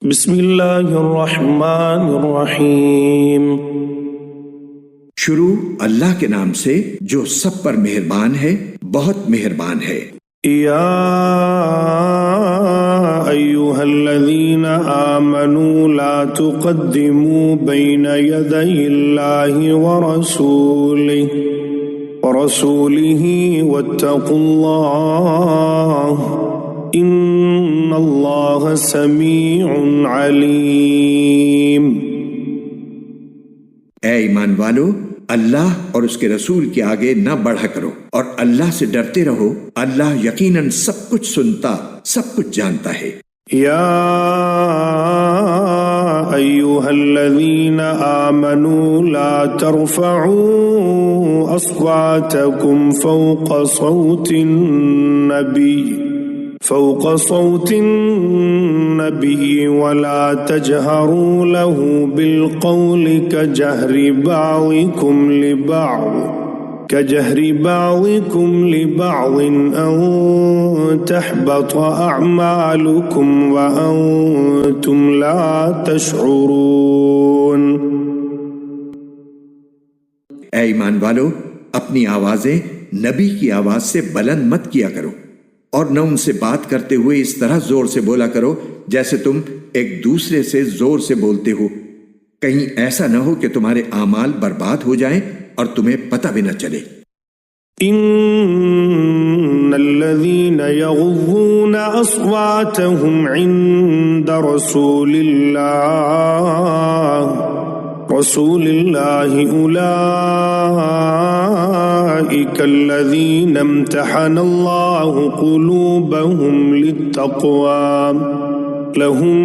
بسم اللہ الرحمن الرحیم۔ شروع اللہ کے نام سے جو سب پر مہربان ہے، بہت مہربان ہے۔ یا ایھا الذین آمنوا لا تقدموا بین یدی اللہ ورسولہ واتقوا اللہ ان اللہ سمیع علیم۔ اے ایمان والو، اللہ اور اس کے رسول کے آگے نہ بڑھا کرو اور اللہ سے ڈرتے رہو، اللہ یقیناً سب کچھ سنتا، سب کچھ جانتا ہے۔ یا ایھا الذین آمنوا لا ترفعوا اصواتکم فوق صوت النبی ولا تجہروا له بالقول كجهر بعضكم لبعض أن تحبط أعمالكم وأنتم لا تشعرون۔ اے ایمان والو، اپنی آوازیں نبی کی آواز سے بلند مت کیا کرو، اور نہ ان سے بات کرتے ہوئے اس طرح زور سے بولا کرو جیسے تم ایک دوسرے سے زور سے بولتے ہو، کہیں ایسا نہ ہو کہ تمہارے اعمال برباد ہو جائیں اور تمہیں پتہ بھی نہ چلے۔ ان الذين يغضون اصواتهم عند رسول الله اولئك الذين امتحن الله قلوبهم للتقوى لهم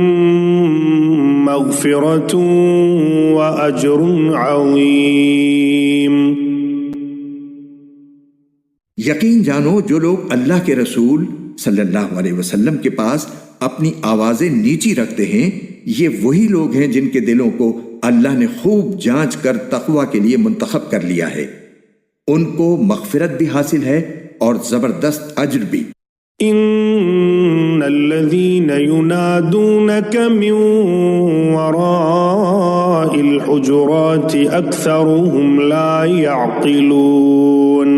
مغفرة وأجر عظيم۔ یقین جانو، جو لوگ اللہ کے رسول صلی اللہ علیہ وسلم کے پاس اپنی آوازیں نیچی رکھتے ہیں، یہ وہی لوگ ہیں جن کے دلوں کو اللہ نے خوب جانچ کر تقوی کے لیے منتخب کر لیا ہے، ان کو مغفرت بھی حاصل ہے اور زبردست اجر بھی۔ ان الذين ينادونك من وراء الحجرات اكثرهم لا يعقلون۔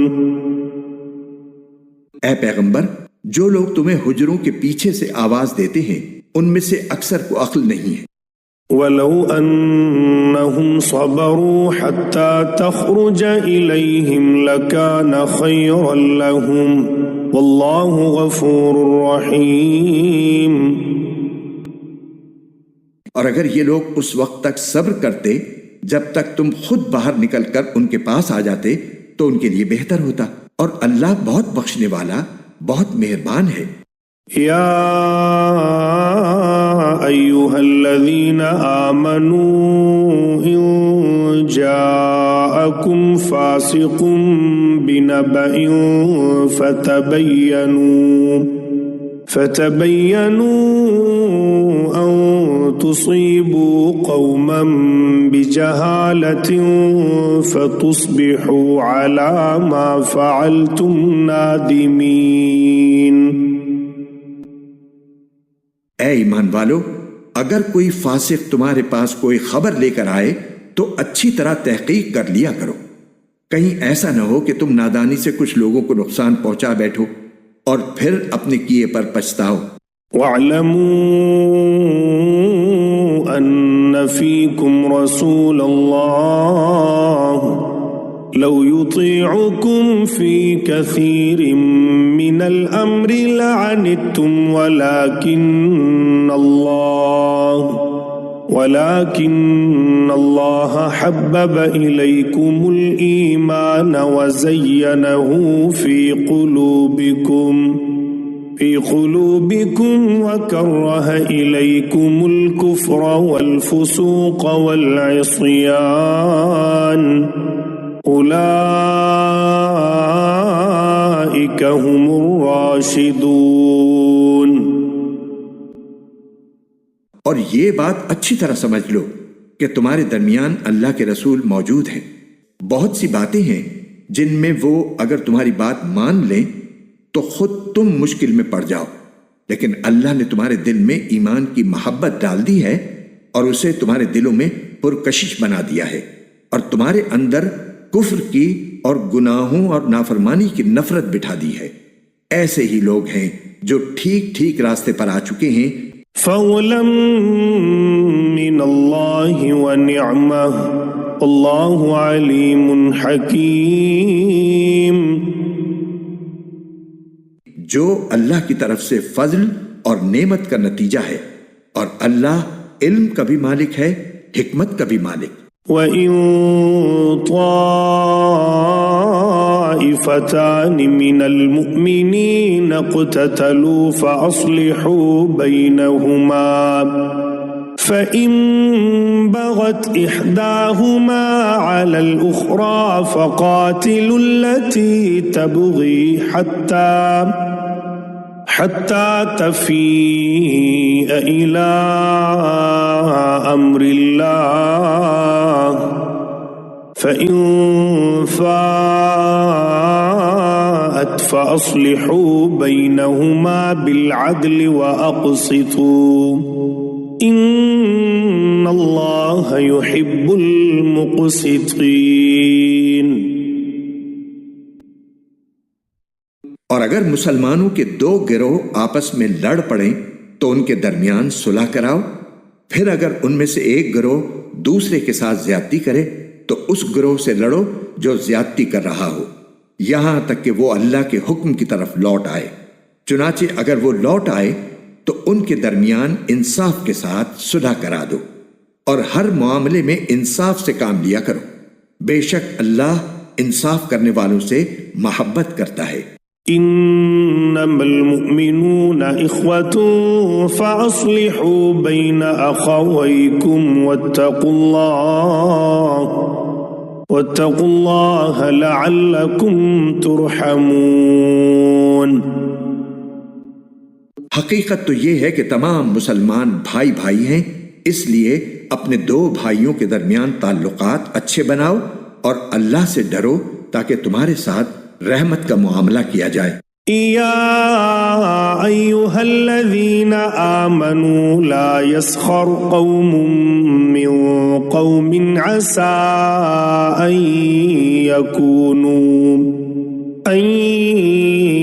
اے پیغمبر، جو لوگ تمہیں حجروں کے پیچھے سے آواز دیتے ہیں ان میں سے اکثر کو عقل نہیں ہے۔ وَلَوْ أَنَّهُمْ صَبَرُوا حَتَّى تَخْرُجَ إِلَيْهِمْ لَكَانَ خَيْرًا لَهُمْ وَاللَّهُ غَفُورٌ رَحِيمٌ۔ اور اگر یہ لوگ اس وقت تک صبر کرتے جب تک تم خود باہر نکل کر ان کے پاس آ جاتے تو ان کے لیے بہتر ہوتا، اور اللہ بہت بخشنے والا، بہت مہربان ہے۔ یا ایھا الذین آمنوا ان جاءکم فاسق بنبأ فتبینوا ان تصیبوا قوما بجہالة فتصبحوا على ما فعلتم نادمین۔ اے ایمان والو، اگر کوئی فاسق تمہارے پاس کوئی خبر لے کر آئے تو اچھی طرح تحقیق کر لیا کرو، کہیں ایسا نہ ہو کہ تم نادانی سے کچھ لوگوں کو نقصان پہنچا بیٹھو اور پھر اپنے کیے پر پچھتاؤ۔ وَاعْلَمُوا أَنَّ فِيكُمْ رَسُولَ اللَّهِ لَوْ يُطِيعُكُمْ فِي كَثِيرٍ مِّنَ الْأَمْرِ لَعَنِتُّمْ وَلَكِنَّ اللَّهَ حَبَّبَ إِلَيْكُمُ الْإِيمَانَ وَزَيَّنَهُ فِي قُلُوبِكُمْ وَكَرَّهَ إِلَيْكُمُ الْكُفْرَ وَالْفُسُوقَ وَالْعِصْيَانَ أُولَئِكَ هُمُ الرَّاشِدُونَ۔ اور یہ بات اچھی طرح سمجھ لو کہ تمہارے درمیان اللہ کے رسول موجود ہیں، بہت سی باتیں ہیں جن میں وہ اگر تمہاری بات مان لیں تو خود تم مشکل میں پڑ جاؤ، لیکن اللہ نے تمہارے دل میں ایمان کی محبت ڈال دی ہے اور اسے تمہارے دلوں میں پرکشش بنا دیا ہے، اور تمہارے اندر کفر کی اور گناہوں اور نافرمانی کی نفرت بٹھا دی ہے۔ ایسے ہی لوگ ہیں جو ٹھیک ٹھیک راستے پر آ چکے ہیں۔ فضلا من اللہ ونعمہ اللہ علیم حکیم۔ جو اللہ کی طرف سے فضل اور نعمت کا نتیجہ ہے، اور اللہ علم کا بھی مالک ہے، حکمت کا بھی مالک۔ وَإِن طَائِفَتَانِ مِنَ الْمُؤْمِنِينَ اقْتَتَلُوا فَأَصْلِحُوا بَيْنَهُمَا فَإِن بَغَتْ إِحْدَاهُمَا عَلَى الْأُخْرَى فَقَاتِلُوا الَّتِي تَبْغِي حتى تفيء إلى أمر الله فإن فاءت فأصلحوا بينهما بالعدل وأقسطوا إن الله يحب المقسطين۔ اور اگر مسلمانوں کے دو گروہ آپس میں لڑ پڑیں تو ان کے درمیان صلح کراؤ، پھر اگر ان میں سے ایک گروہ دوسرے کے ساتھ زیادتی کرے تو اس گروہ سے لڑو جو زیادتی کر رہا ہو، یہاں تک کہ وہ اللہ کے حکم کی طرف لوٹ آئے۔ چنانچہ اگر وہ لوٹ آئے تو ان کے درمیان انصاف کے ساتھ صلح کرا دو، اور ہر معاملے میں انصاف سے کام لیا کرو، بے شک اللہ انصاف کرنے والوں سے محبت کرتا ہے۔ انما المؤمنون اخوة فاصلحوا بين اخويكم واتقوا الله لعلكم ترحمون۔ حقیقت تو یہ ہے کہ تمام مسلمان بھائی بھائی ہیں، اس لیے اپنے دو بھائیوں کے درمیان تعلقات اچھے بناؤ اور اللہ سے ڈرو تاکہ تمہارے ساتھ رحمت کا معاملہ کیا جائے۔ یا ایھا الذین آمنوا لا يسخر قوم من قوم عسى ان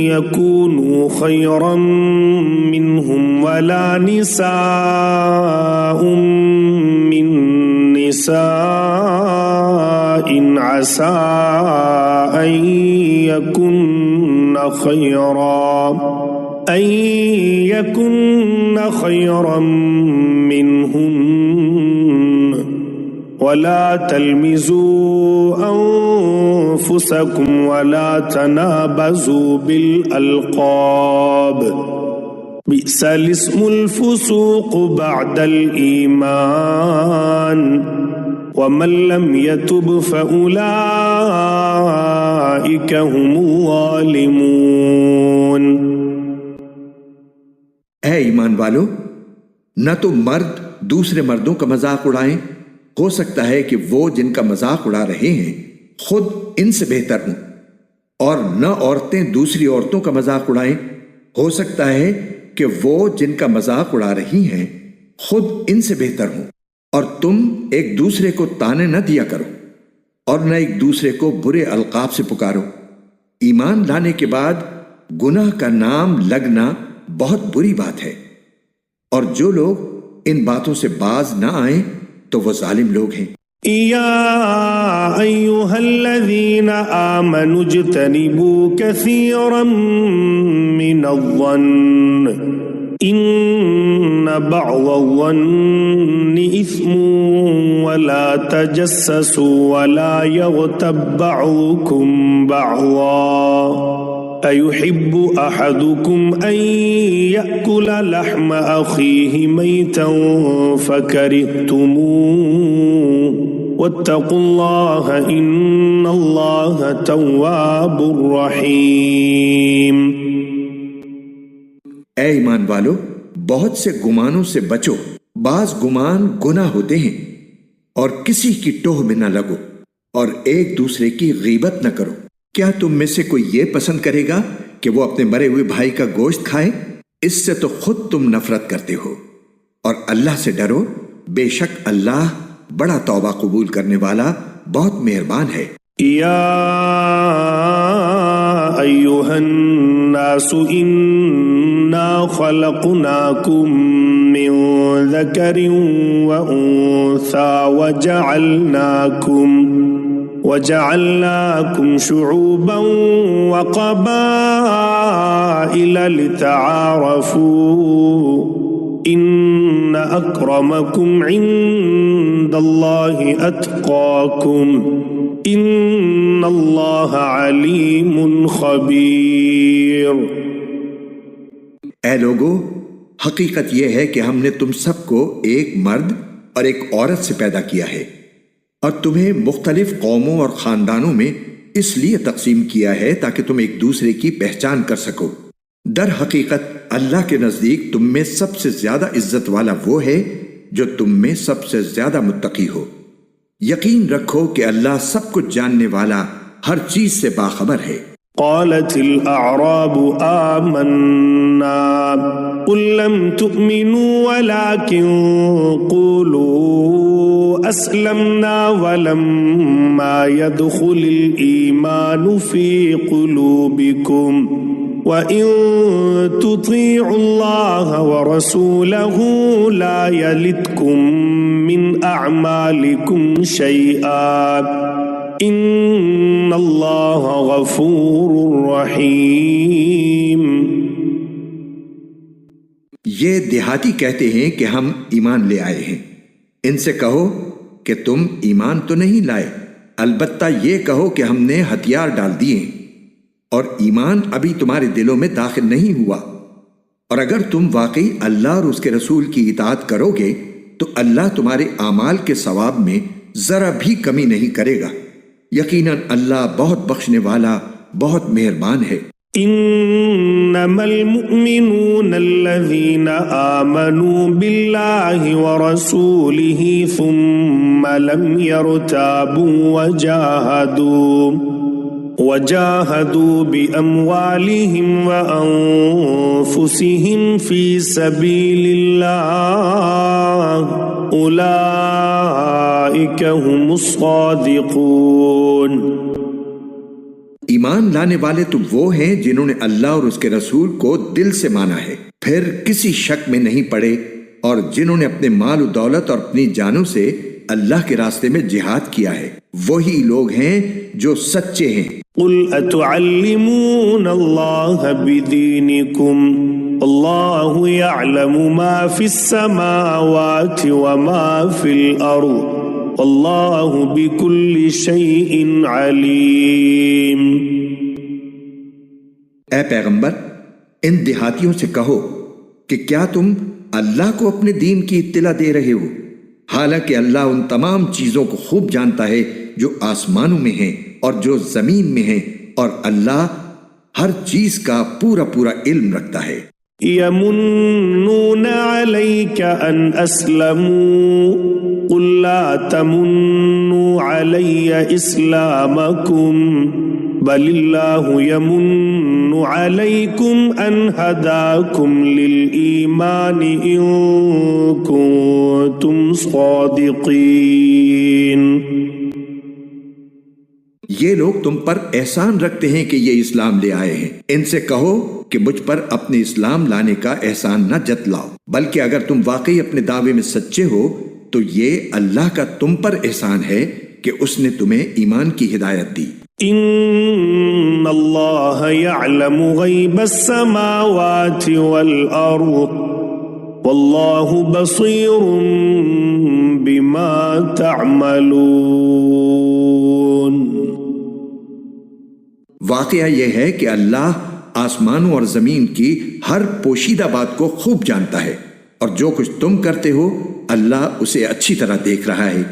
يكونوا خيرا منهم ولا نساء من نساء عسى أن يكن خيرا منهم ولا تلمزوا أنفسكم ولا تنابزوا بالألقاب بئس الاسم الفسوق بعد الإيمان ومن لم يتب فأولئك هم الظالمون۔ اے ایمان والو، نہ تو مرد دوسرے مردوں کا مذاق اڑائیں، ہو سکتا ہے کہ وہ جن کا مذاق اڑا رہے ہیں خود ان سے بہتر ہوں، اور نہ عورتیں دوسری عورتوں کا مذاق اڑائیں، ہو سکتا ہے کہ وہ جن کا مذاق اڑا رہی ہیں خود ان سے بہتر ہوں، اور تم ایک دوسرے کو تانے نہ دیا کرو اور نہ ایک دوسرے کو برے القاب سے پکارو۔ ایمان لانے کے بعد گناہ کا نام لگنا بہت بری بات ہے، اور جو لوگ ان باتوں سے باز نہ آئیں تو وہ ظالم لوگ ہیں۔ یا ایھا الذین آمنوا اجتنبوا کثیرا من الظن ان بعض الظن اثم ولا تجسسوا ولا يغتب بعضكم بعضا أيحب أحدكم أن يأكل لحم أخيه ميتا فكرهتموه واتقوا الله إن الله تواب رحيم۔ اے ایمان والو، بہت سے گمانوں سے بچو، بعض گمان گناہ ہوتے ہیں، اور کسی کی ٹوہ میں نہ لگو، اور ایک دوسرے کی غیبت نہ کرو۔ کیا تم میں سے کوئی یہ پسند کرے گا کہ وہ اپنے مرے ہوئے بھائی کا گوشت کھائے؟ اس سے تو خود تم نفرت کرتے ہو، اور اللہ سے ڈرو، بے شک اللہ بڑا توبہ قبول کرنے والا بہت مہربان ہے۔ یا ایھا الناس انا خلقناکم من ذکر وانثى وجعلناكم شعوبا وقبائل لتعارفوا ان اکرمکم عند اللہ اتقاکم ان اللہ علیم خبیر۔ اے لوگو، حقیقت یہ ہے کہ ہم نے تم سب کو ایک مرد اور ایک عورت سے پیدا کیا ہے، اور تمہیں مختلف قوموں اور خاندانوں میں اس لیے تقسیم کیا ہے تاکہ تم ایک دوسرے کی پہچان کر سکو۔ در حقیقت اللہ کے نزدیک تم میں سب سے زیادہ عزت والا وہ ہے جو تم میں سب سے زیادہ متقی ہو۔ یقین رکھو کہ اللہ سب کچھ جاننے والا، ہر چیز سے باخبر ہے۔ قالت الاعراب آمنا قل لم تؤمنوا ولكن قولوا اسلمنا ولما يدخل الايمان في قلوبكم وَإِن تُطِيعُوا اللَّهَ وَرَسُولَهُ لَا يَلِتْكُم مِّنْ أَعْمَالِكُمْ شَيْئًا إِنَّ اللَّهَ غَفُورٌ رَّحِيمٌ۔ یہ دیہاتی کہتے ہیں کہ ہم ایمان لے آئے ہیں۔ ان سے کہو کہ تم ایمان تو نہیں لائے، البتہ یہ کہو کہ ہم نے ہتھیار ڈال دیے اور ایمان ابھی تمہارے دلوں میں داخل نہیں ہوا، اور اگر تم واقعی اللہ اور اس کے رسول کی اطاعت کرو گے تو اللہ تمہارے اعمال کے ثواب میں ذرا بھی کمی نہیں کرے گا، یقیناً اللہ بہت بخشنے والا، بہت مہربان ہے۔ انما المؤمنون الذين آمنوا بالله ورسوله ثم لم يرتابوا وجاهدوا بأموالهم وأنفسهم في سبيل الله أولئك هم الصادقون۔ ایمان لانے والے تو وہ ہیں جنہوں نے اللہ اور اس کے رسول کو دل سے مانا ہے، پھر کسی شک میں نہیں پڑے، اور جنہوں نے اپنے مال و دولت اور اپنی جانوں سے اللہ کے راستے میں جہاد کیا ہے، وہی لوگ ہیں جو سچے ہیں۔ قل اتعلمون اللہ بدینکم اللہ یعلم ما فی السماوات وما فی الارض واللہ بکل شیء علیم۔ اے پیغمبر، ان دیہاتیوں سے کہو کہ کیا تم اللہ کو اپنے دین کی اطلاع دے رہے ہو، حالانکہ اللہ ان تمام چیزوں کو خوب جانتا ہے جو آسمانوں میں ہیں اور جو زمین میں ہیں، اور اللہ ہر چیز کا پورا پورا علم رکھتا ہے۔ یمنون علیک ان اسلموا قل لا تمنوا علی اسلامکم بل اللہ یمن علیکم ان ہداکم للایمان ان کنتم صادقین۔ یہ لوگ تم پر احسان رکھتے ہیں کہ یہ اسلام لے آئے ہیں، ان سے کہو کہ مجھ پر اپنے اسلام لانے کا احسان نہ جتلاؤ، بلکہ اگر تم واقعی اپنے دعوے میں سچے ہو تو یہ اللہ کا تم پر احسان ہے کہ اس نے تمہیں ایمان کی ہدایت دی۔ ان اللہ یعلم غیب السماوات والارض واللہ بصیر بما تعملون۔ واقعہ یہ ہے کہ اللہ آسمانوں اور زمین کی ہر پوشیدہ بات کو خوب جانتا ہے، اور جو کچھ تم کرتے ہو اللہ اسے اچھی طرح دیکھ رہا ہے۔